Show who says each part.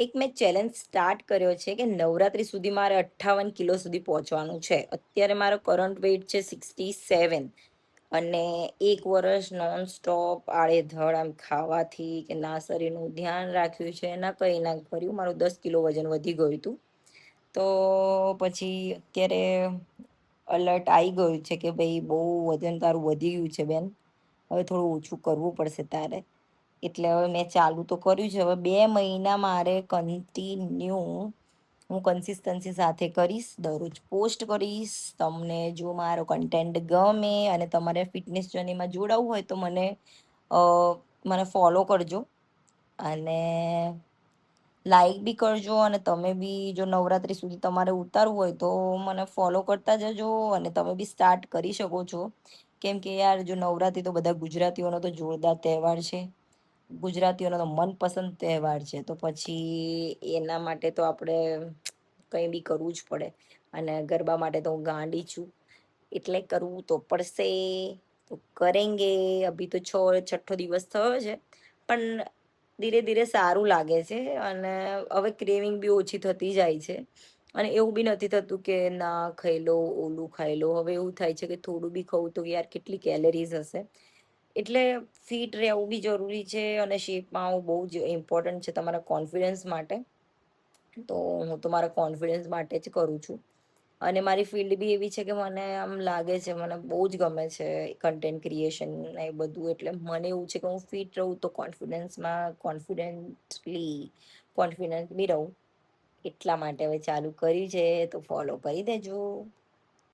Speaker 1: એક મેં challenge start કર્યો છે કે નવરાત્રી સુધી મારે 58 કિલો સુધી પહોંચવાનું છે. અત્યારે મારો કરંટ વેઇટ છે 67. અને 1 વર્ષ નોન સ્ટોપ આડેધડ આમ ખાવાથી કે ના શરીરનું ધ્યાન રાખ્યું છે ના કંઈ ના કર્યું, મારું 10 કિલો વજન વધી ગયું હતું. તો પછી અત્યારે અલર્ટ આવી ગયું છે કે ભાઈ બહુ વજન તારું વધી ગયું છે બેન, હવે થોડું ઓછું કરવું પડશે તારે. એટલે હવે મેં ચાલુ તો કર્યું છે. હવે 2 મહિના મારે કન્ટિન્યુ હું કન્સિસ્ટન્સી સાથે કરીશ, દરરોજ પોસ્ટ કરીશ. તમને જો મારો કન્ટેન્ટ ગમે અને તમારે ફિટનેસ જર્નીમાં જોડાવવું હોય તો અ, મને ફોલો કરજો અને લાઈક બી કરજો. અને તમે બી જો નવરાત્રી સુધી તમારે ઉતારવું હોય તો મને ફોલો કરતા જજો અને તમે બી સ્ટાર્ટ કરી શકો છો. કેમ કે યાર જો નવરાત્રી તો બધા ગુજરાતીઓનો તો જોરદાર તહેવાર છે, ગુજરાતીઓનો તો મનપસંદ તહેવાર છે. તો પછી એના માટે તો આપણે કંઈ બી કરવું જ પડે. અને ગરબા માટે તો હું ગાંડી છું, એટલે કરવું તો પડશે. તો કરેંગે. અભી તો છઠ્ઠો દિવસ થયો છે, પણ ધીરે ધીરે સારું લાગે છે. અને હવે ક્રેવિંગ બી ઓછી થતી જાય છે. અને એવું બી નથી થતું કે ના ખાઈ લો ઓલું ખાઈ લો. હવે એવું થાય છે કે થોડું બી ખાવું તો યાર કેટલી કેલરીઝ હશે. એટલે ફિટ રહેવું બી જરૂરી છે અને શેપમાં આવવું બહુ જ ઇમ્પોર્ટન્ટ છે તમારા કોન્ફિડન્સ માટે. તો હું તો મારા કોન્ફિડન્સ માટે જ કરું છું. અને મારી ફિલ્ડ બી એવી છે કે મને આમ લાગે છે, મને બહુ જ ગમે છે કન્ટેન્ટ ક્રિએશન એ બધું. એટલે મને એવું છે કે હું ફિટ રહું તો કોન્ફિડન્ટ બી રહું. એટલા માટે હવે ચાલુ કર્યું છે, તો ફોલો કરી દેજો.